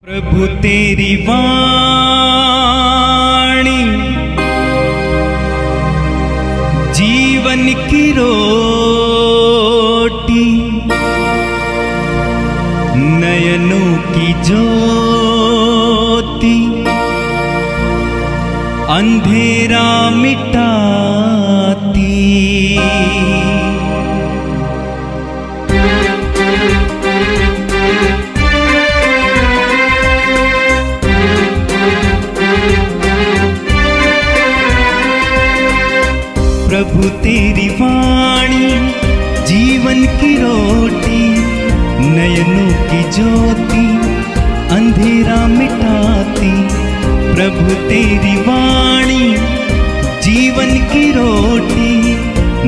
प्रभु तेरी वाणी जीवन की रोटी, नयनों की ज्योति, अंधेरा मिटाती। प्रभु तेरी वाणी जीवन की रोटी, नयनों की ज्योति, अंधेरा मिटाती। प्रभु तेरी वाणी जीवन की रोटी,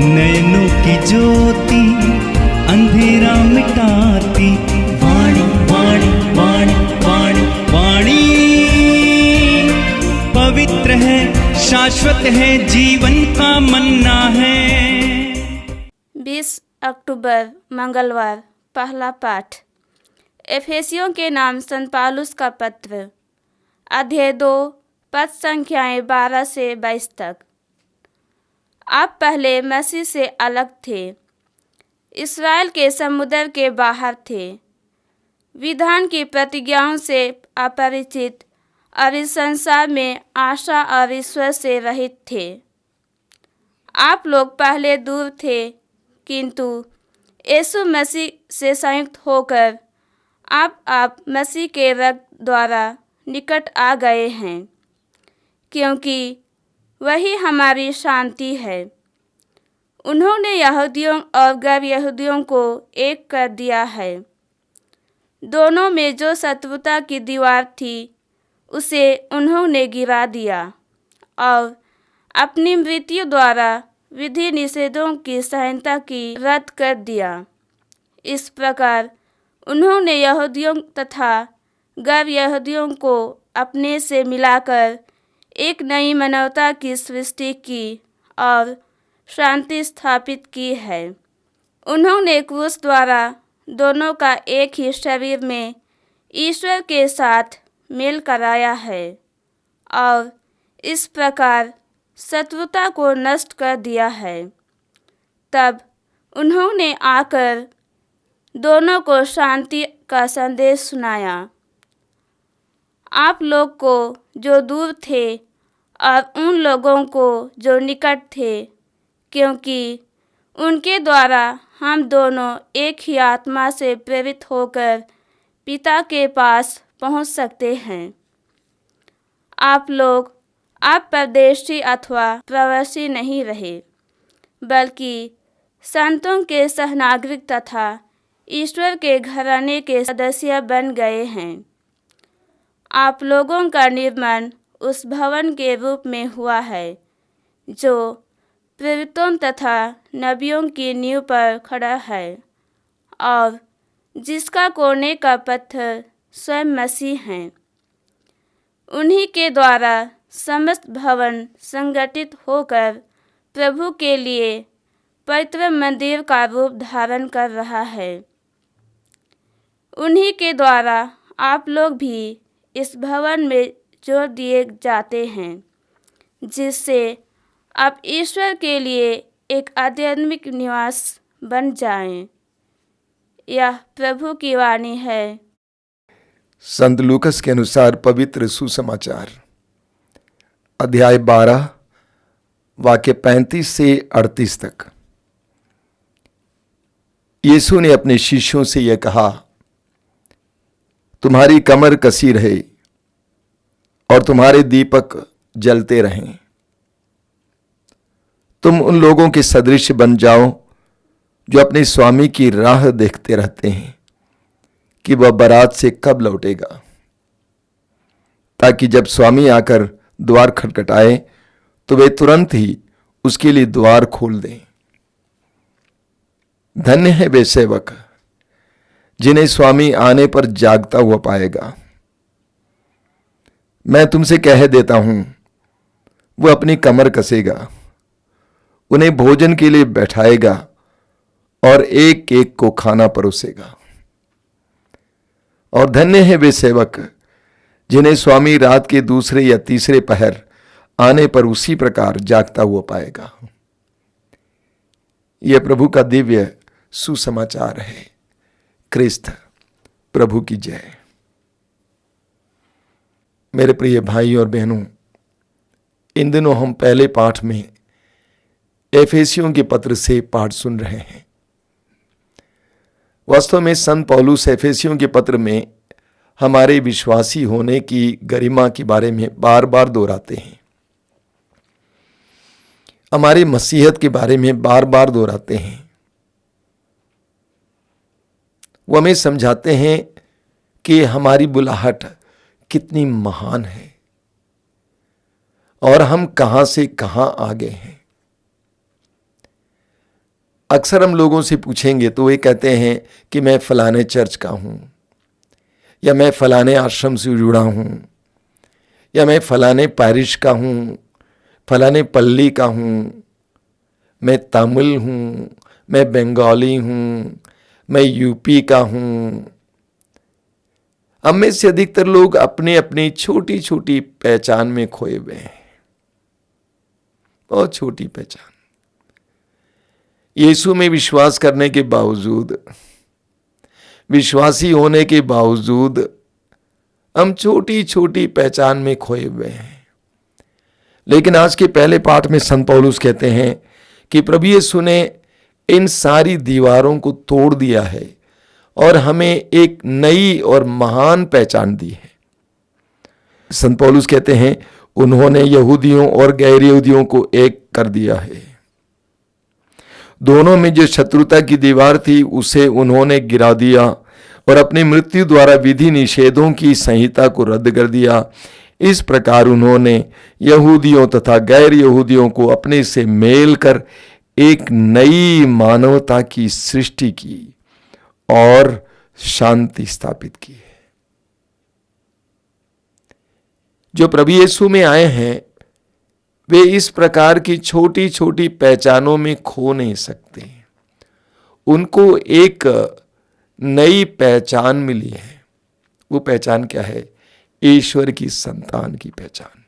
नयनों की ज्योति, अंधेरा मिटाती। वाणी वाणी वाणी वाणी वाणी पवित्र है, शाश्वत है, जीवन का मन्ना है। 20 अक्टूबर मंगलवार। पहला पाठ एफेसियों के नाम संत पौलुस का पत्र, अध्याय 2, पद संख्याएं 12 से 22 तक। आप पहले मसीह से अलग थे, इस्राएल के समुद्र के बाहर थे, विधान की प्रतिज्ञाओं से अपरिचित और इस संसार में आशा और ईश्वर से रहित थे। आप लोग पहले दूर थे, किंतु यीशु मसीह से संयुक्त होकर आप मसीह के रक्त द्वारा निकट आ गए हैं, क्योंकि वही हमारी शांति है। उन्होंने यहूदियों और गैर यहूदियों को एक कर दिया है। दोनों में जो शत्रुता की दीवार थी, उसे उन्होंने गिरा दिया और अपनी मृत्यु द्वारा विधि निषेधों की संहिता की रद्द कर दिया। इस प्रकार उन्होंने यहूदियों तथा गैर यहूदियों को अपने से मिलाकर एक नई मानवता की सृष्टि की और शांति स्थापित की है। उन्होंने क्रूस द्वारा दोनों का एक ही शरीर में ईश्वर के साथ मेल कराया है और इस प्रकार शत्रुता को नष्ट कर दिया है। तब उन्होंने आकर दोनों को शांति का संदेश सुनाया। आप लोग को जो दूर थे और उन लोगों को जो निकट थे, क्योंकि उनके द्वारा हम दोनों एक ही आत्मा से प्रेरित होकर पिता के पास पहुंच सकते हैं। आप लोग परदेशी अथवा प्रवासी नहीं रहे, बल्कि संतों के सहनागरिक तथा ईश्वर के घराने के सदस्य बन गए हैं। आप लोगों का निर्माण उस भवन के रूप में हुआ है जो प्रेरितों तथा नबियों की नींव पर खड़ा है और जिसका कोने का पत्थर स्वयं मसीह हैं। उन्हीं के द्वारा समस्त भवन संगठित होकर प्रभु के लिए पवित्र मंदिर का रूप धारण कर रहा है। उन्हीं के द्वारा आप लोग भी इस भवन में जोड़ दिए जाते हैं, जिससे आप ईश्वर के लिए एक आध्यात्मिक निवास बन जाएं। यह प्रभु की वाणी है। संत लूकस के अनुसार पवित्र सुसमाचार, अध्याय 12, वाक्य 35 से 38 तक। यीशु ने अपने शिष्यों से यह कहा, तुम्हारी कमर कसी रहे और तुम्हारे दीपक जलते रहें। तुम उन लोगों के सदृश बन जाओ जो अपने स्वामी की राह देखते रहते हैं कि वह बारात से कब लौटेगा, ताकि जब स्वामी आकर द्वार खटखटाए तो वे तुरंत ही उसके लिए द्वार खोल दें। धन्य है वे सेवक जिन्हें स्वामी आने पर जागता हुआ पाएगा। मैं तुमसे कह देता हूं, वो अपनी कमर कसेगा, उन्हें भोजन के लिए बैठाएगा और एक एक को खाना परोसेगा। और धन्य है वे सेवक जिन्हें स्वामी रात के दूसरे या तीसरे पहर आने पर उसी प्रकार जागता हुआ पाएगा। यह प्रभु का दिव्य सुसमाचार है। क्रिस्त प्रभु की जय। मेरे प्रिय भाई और बहनों, इन दिनों हम पहले पाठ में एफेसियों के पत्र से पाठ सुन रहे हैं। वास्तव में संत पौलुस एफेसियों के पत्र में हमारे विश्वासी होने की गरिमा के बारे में बार बार दोहराते हैं, हमारी मसीहत के बारे में बार बार दोहराते हैं। वो हमें समझाते हैं कि हमारी बुलाहट कितनी महान है और हम कहां से कहां आ गए हैं। अक्सर हम लोगों से पूछेंगे तो वे कहते हैं कि मैं फलाने चर्च का हूं, या मैं फलाने आश्रम से जुड़ा हूं, या मैं फलाने पैरिश का हूं, फलाने पल्ली का हूं, मैं तमिल हूं, मैं बंगाली हूं, मैं यूपी का हूं। हम में से अधिकतर लोग अपने अपनी छोटी छोटी पहचान में खोए हुए हैं, बहुत छोटी पहचान। यीशु में विश्वास करने के बावजूद, विश्वासी होने के बावजूद हम छोटी छोटी पहचान में खोए हुए हैं। लेकिन आज के पहले पाठ में संत पौलुस कहते हैं कि प्रभु यीशु ने इन सारी दीवारों को तोड़ दिया है और हमें एक नई और महान पहचान दी है। संत पौलुस कहते हैं उन्होंने यहूदियों और गैर यहूदियों को एक कर दिया है। दोनों में जो शत्रुता की दीवार थी उसे उन्होंने गिरा दिया और अपनी मृत्यु द्वारा विधि निषेधों की संहिता को रद्द कर दिया। इस प्रकार उन्होंने यहूदियों तथा गैर यहूदियों को अपने से मेल कर एक नई मानवता की सृष्टि की और शांति स्थापित की है। जो प्रभु यीशु में आए हैं वे इस प्रकार की छोटी छोटी पहचानों में खो नहीं सकते। उनको एक नई पहचान मिली है। वो पहचान क्या है? ईश्वर की संतान की पहचान।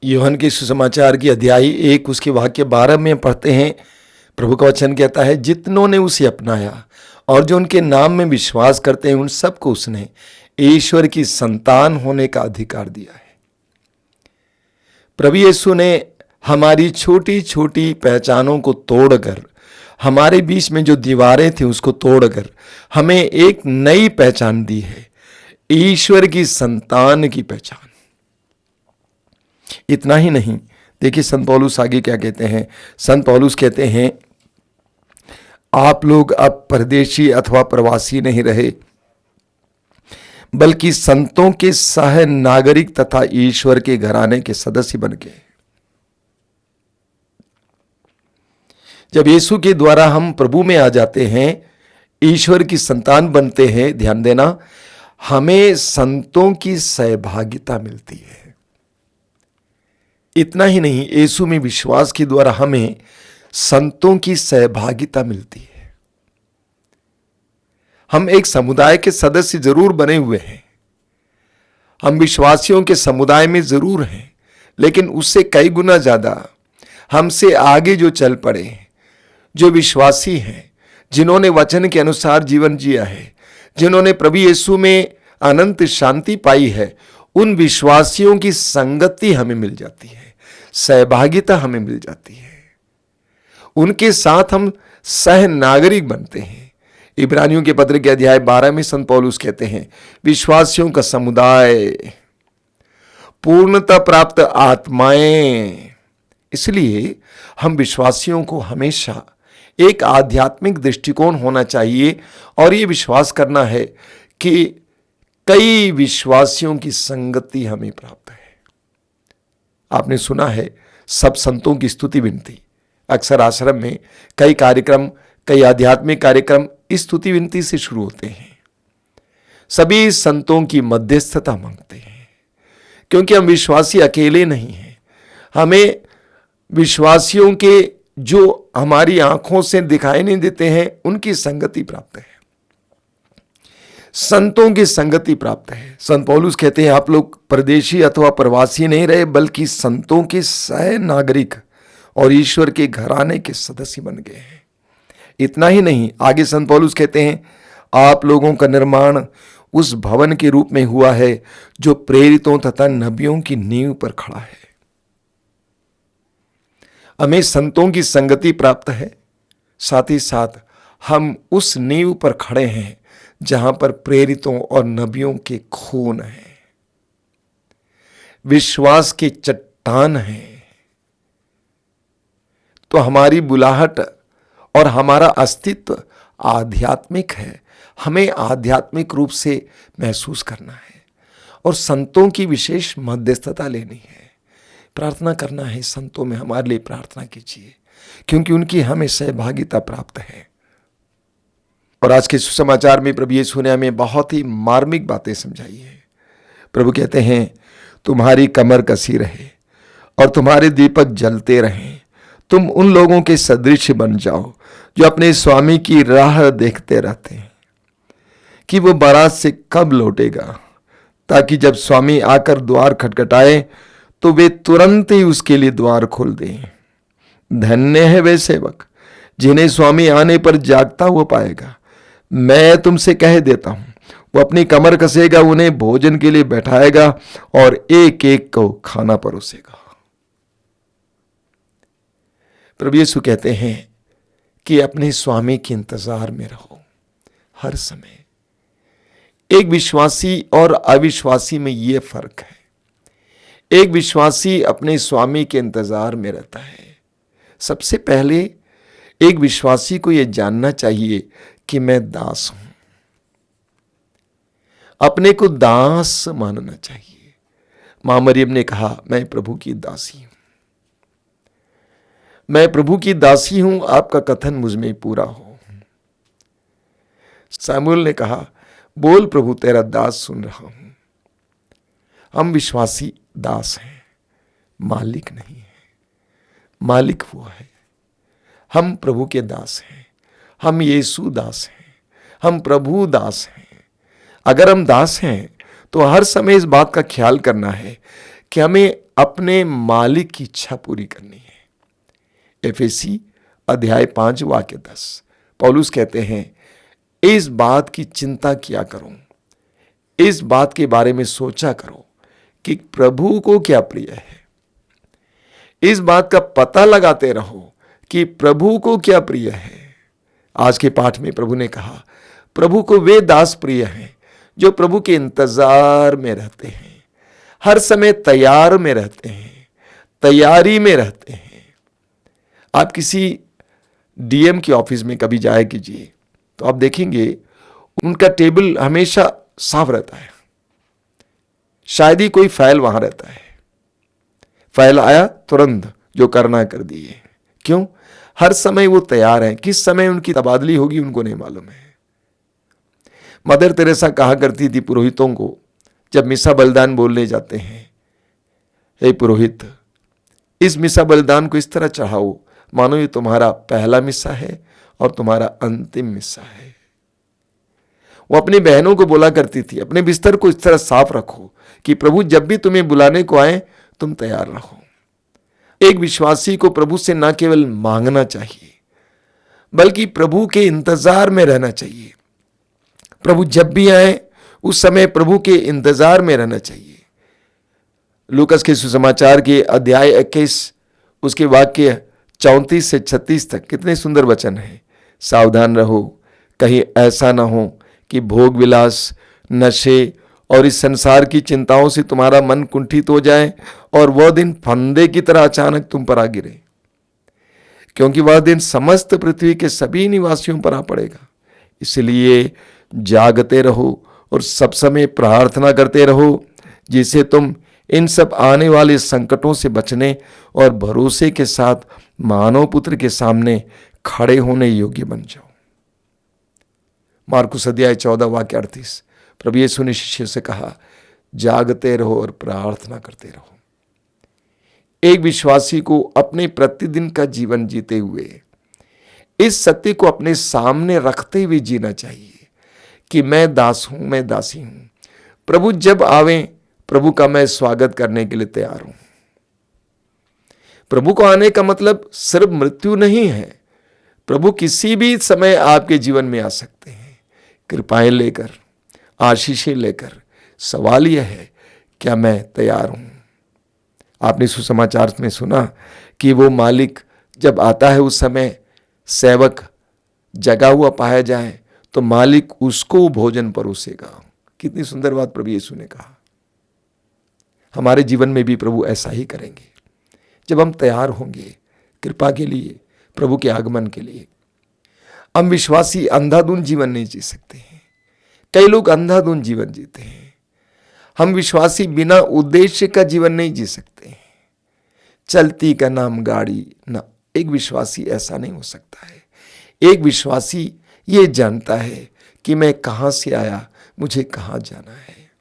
यूहन्ना के सुसमाचार की अध्याय 1 उसके वाक्य 12 में पढ़ते हैं, प्रभु का वचन कहता है, जितनों ने उसे अपनाया और जो उनके नाम में विश्वास करते हैं उन सबको उसने ईश्वर की संतान होने का अधिकार दिया है। प्रभु यीशु ने हमारी छोटी छोटी पहचानों को तोड़कर, हमारे बीच में जो दीवारें थी उसको तोड़कर हमें एक नई पहचान दी है, ईश्वर की संतान की पहचान। इतना ही नहीं, देखिए संत पौलुस आगे क्या कहते हैं। संत पौलुस कहते हैं, आप लोग अब परदेशी अथवा प्रवासी नहीं रहे, बल्कि संतों के सह नागरिक तथा ईश्वर के घराने के सदस्य बन गए। जब यीशु के द्वारा हम प्रभु में आ जाते हैं, ईश्वर की संतान बनते हैं, ध्यान देना, हमें संतों की सहभागिता मिलती है। इतना ही नहीं, यीशु में विश्वास के द्वारा हमें संतों की सहभागिता मिलती है। हम एक समुदाय के सदस्य जरूर बने हुए हैं, हम विश्वासियों के समुदाय में जरूर हैं, लेकिन उससे कई गुना ज्यादा हमसे आगे जो चल पड़े, जो विश्वासी हैं, जिन्होंने वचन के अनुसार जीवन जिया है, जिन्होंने प्रभु यीशु में अनंत शांति पाई है, उन विश्वासियों की संगति हमें मिल जाती है, सहभागिता हमें मिल जाती है, उनके साथ हम सह नागरिक बनते हैं। इब्रानियों के पत्र के अध्याय 12 में संत पौलुस कहते हैं, विश्वासियों का समुदाय, पूर्णता प्राप्त आत्माएं। इसलिए हम विश्वासियों को हमेशा एक आध्यात्मिक दृष्टिकोण होना चाहिए और ये विश्वास करना है कि कई विश्वासियों की संगति हमें प्राप्त है। आपने सुना है सब संतों की स्तुति विनती। अक्सर आश्रम में कई कार्यक्रम, कई आध्यात्मिक कार्यक्रम इस स्तुति विनती से शुरू होते हैं। सभी संतों की मध्यस्थता मांगते हैं, क्योंकि हम विश्वासी अकेले नहीं हैं। हमें विश्वासियों के जो हमारी आंखों से दिखाई नहीं देते हैं, उनकी संगति प्राप्त है। संतों की संगति प्राप्त है। संत पौलुस कहते हैं आप लोग परदेशी अथवा प्रवासी नहीं रहे, बल्कि संतों के सह नागरिक और ईश्वर के घराने के सदस्य बन गए हैं। इतना ही नहीं, आगे संत पौलुस कहते हैं आप लोगों का निर्माण उस भवन के रूप में हुआ है जो प्रेरितों तथा नबियों की नींव पर खड़ा है। हमें संतों की संगति प्राप्त है, साथ ही साथ हम उस नींव पर खड़े हैं जहां पर प्रेरितों और नबियों के खून हैं, विश्वास की चट्टान है। तो हमारी बुलाहट और हमारा अस्तित्व आध्यात्मिक है। हमें आध्यात्मिक रूप से महसूस करना है और संतों की विशेष मध्यस्थता लेनी है, प्रार्थना करना है। संतों में हमारे लिए प्रार्थना कीजिए, क्योंकि उनकी हमें सहभागिता प्राप्त है। और आज के सुसमाचार में प्रभु यीशु ने हमें बहुत ही मार्मिक बातें समझाई है। प्रभु कहते हैं तुम्हारी कमर कसी रहे और तुम्हारे दीपक जलते रहें। तुम उन लोगों के सदृश बन जाओ जो अपने स्वामी की राह देखते रहते हैं कि वो बारात से कब लौटेगा, ताकि जब स्वामी आकर द्वार खटखटाए तो वे तुरंत ही उसके लिए द्वार खोल दें। धन्य है वे सेवक जिन्हें स्वामी आने पर जागता हुआ पाएगा। मैं तुमसे कह देता हूं, वो अपनी कमर कसेगा, उन्हें भोजन के लिए बैठाएगा और एक एक को खाना परोसेगा। प्रभु यीशु कहते हैं कि अपने स्वामी के इंतजार में रहो हर समय। एक विश्वासी और अविश्वासी में यह फर्क है। एक विश्वासी अपने स्वामी के इंतजार में रहता है। सबसे पहले एक विश्वासी को यह जानना चाहिए कि मैं दास हूं। अपने को दास मानना चाहिए। मां मरियम ने कहा मैं प्रभु की दासी हूं, मैं प्रभु की दासी हूं, आपका कथन मुझ में पूरा हो। सामुएल ने कहा बोल प्रभु तेरा दास सुन रहा हूं। हम विश्वासी दास हैं, मालिक नहीं है। मालिक वो है। हम प्रभु के दास हैं, हम यीशु दास हैं, हम प्रभु दास हैं। अगर हम दास हैं तो हर समय इस बात का ख्याल करना है कि हमें अपने मालिक की इच्छा पूरी करनी है। एफेसी अध्याय 5 वाक्य 10 पौलुस कहते हैं इस बात की चिंता किया करो, इस बात के बारे में सोचा करो कि प्रभु को क्या प्रिय है। इस बात का पता लगाते रहो कि प्रभु को क्या प्रिय है। आज के पाठ में प्रभु ने कहा प्रभु को वे दास प्रिय हैं जो प्रभु के इंतजार में रहते हैं, हर समय तैयार में रहते हैं, तैयारी में रहते हैं। आप किसी डीएम के ऑफिस में कभी जाए कीजिए तो आप देखेंगे उनका टेबल हमेशा साफ रहता है। शायद ही कोई फाइल वहां रहता है। फाइल आया तुरंत जो करना कर दिए। क्यों? हर समय वो तैयार हैं। किस समय उनकी तबादली होगी उनको नहीं मालूम है। मदर तेरेसा कहा करती थी पुरोहितों को जब मिसा बलिदान बोलने जाते हैं, हे पुरोहित इस मिसा बलिदान को इस तरह चढ़ाओ मानो ये तुम्हारा पहला मिसा है और तुम्हारा अंतिम मिसा है। वो अपनी बहनों को बोला करती थी अपने बिस्तर को इस तरह साफ रखो कि प्रभु जब भी तुम्हें बुलाने को आए तुम तैयार रहो। एक विश्वासी को प्रभु से न केवल मांगना चाहिए बल्कि प्रभु के इंतजार में रहना चाहिए। प्रभु जब भी आए उस समय प्रभु के इंतजार में रहना चाहिए। लूकस के सुसमाचार के अध्याय 21 उसके वाक्य 34 से 36 तक कितने सुंदर वचन हैं। सावधान रहो कहीं ऐसा ना हो कि भोग विलास, नशे और इस संसार की चिंताओं से तुम्हारा मन कुंठित हो जाए और वह दिन फंदे की तरह अचानक तुम पर आ गिरे, क्योंकि वह दिन समस्त पृथ्वी के सभी निवासियों पर आ पड़ेगा। इसलिए जागते रहो और सब समय प्रार्थना करते रहो, जिससे तुम इन सब आने वाले संकटों से बचने और भरोसे के साथ मानव पुत्र के सामने खड़े होने योग्य बन जाओ। मार्कुस अध्याय 14 वाक्य 38 प्रभु यीशु ने शिष्य से कहा जागते रहो और प्रार्थना करते रहो। एक विश्वासी को अपने प्रतिदिन का जीवन जीते हुए इस सत्य को अपने सामने रखते हुए जीना चाहिए कि मैं दास हूं, मैं दासी हूं। प्रभु जब आवे, प्रभु का मैं स्वागत करने के लिए तैयार हूं। प्रभु को आने का मतलब सिर्फ मृत्यु नहीं है। प्रभु किसी भी समय आपके जीवन में आ सकते हैं, कृपाएं लेकर, आशीषें लेकर। सवाल यह है, क्या मैं तैयार हूं? आपने सुसमाचार में सुना कि वो मालिक जब आता है उस समय सेवक जगा हुआ पाया जाए तो मालिक उसको भोजन परोसेगा। कितनी सुंदर बात प्रभु यीशु ने कहा। हमारे जीवन में भी प्रभु ऐसा ही करेंगे जब हम तैयार होंगे कृपा के लिए, प्रभु के आगमन के लिए। हम विश्वासी अंधाधुंध जीवन नहीं जी सकते हैं। कई लोग अंधाधुंध जीवन जीते हैं। हम विश्वासी बिना उद्देश्य का जीवन नहीं जी सकते हैं। चलती का नाम गाड़ी ना, एक विश्वासी ऐसा नहीं हो सकता है। एक विश्वासी ये जानता है कि मैं कहां से आया, मुझे कहां जाना है।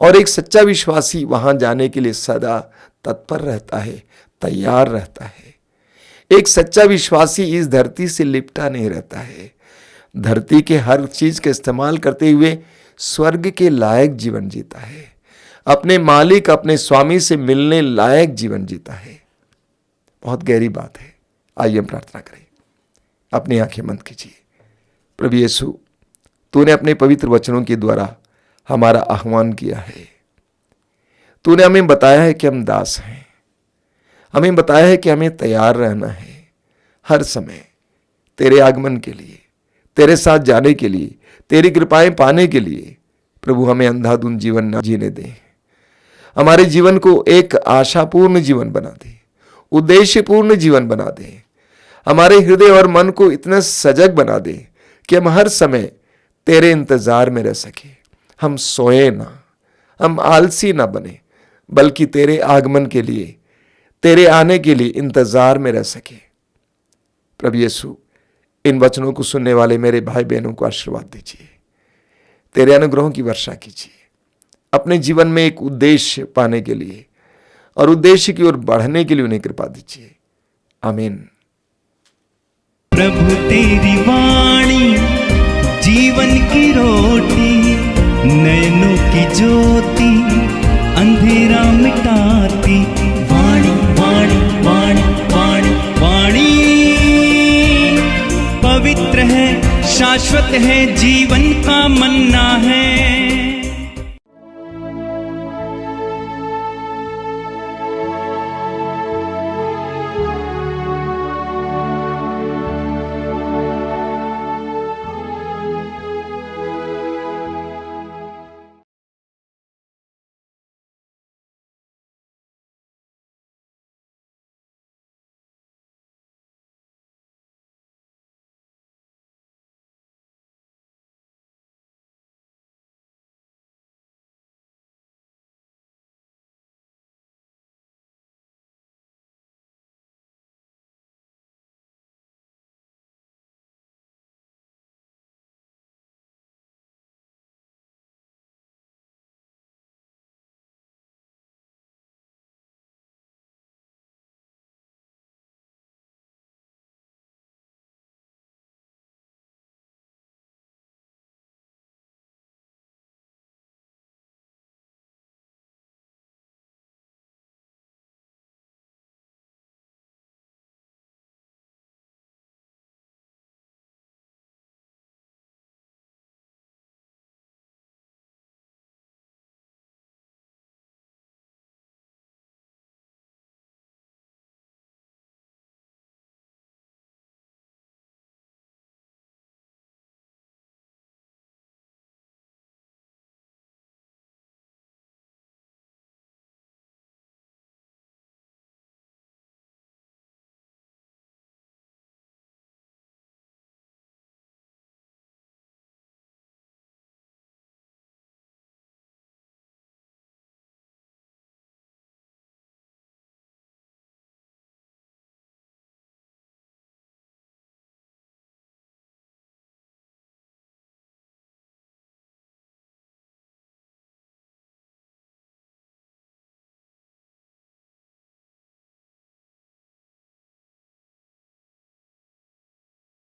और एक सच्चा विश्वासी वहां जाने के लिए सदा तत्पर रहता है, तैयार रहता है। एक सच्चा विश्वासी इस धरती से लिपटा नहीं रहता है। धरती के हर चीज का इस्तेमाल करते हुए स्वर्ग के लायक जीवन जीता है। अपने मालिक, अपने स्वामी से मिलने लायक जीवन जीता है। बहुत गहरी बात है। आइए हम प्रार्थना करें। अपनी आंखें बंद कीजिए। प्रभु यीशु, तूने अपने पवित्र वचनों के द्वारा हमारा आह्वान किया है। तूने हमें बताया है कि हम दास हैं। हमें बताया है कि हमें तैयार रहना है हर समय तेरे आगमन के लिए, तेरे साथ जाने के लिए, तेरी कृपाएं पाने के लिए। प्रभु हमें अंधाधुंध जीवन न जीने दे। हमारे जीवन को एक आशापूर्ण जीवन बना दे, उद्देश्यपूर्ण जीवन बना दे। हमारे हृदय और मन को इतना सजग बना दे कि हम हर समय तेरे इंतजार में रह सके। हम सोए ना, हम आलसी ना बने, बल्कि तेरे आगमन के लिए, तेरे आने के लिए इंतजार में रह सके। प्रभु यीशु, इन वचनों को सुनने वाले मेरे भाई बहनों को आशीर्वाद दीजिए। तेरे अनुग्रहों की वर्षा कीजिए। अपने जीवन में एक उद्देश्य पाने के लिए और उद्देश्य की ओर बढ़ने के लिए उन्हें कृपा दीजिए। आमीन। प्रभु तेरी वाणी जीवन की रोटी, नयनों की ज्योति अंधेरा मिटाती। वाणी वाणी वाणी वाणी वाणी पवित्र है, शाश्वत है, जीवन का मन्ना है।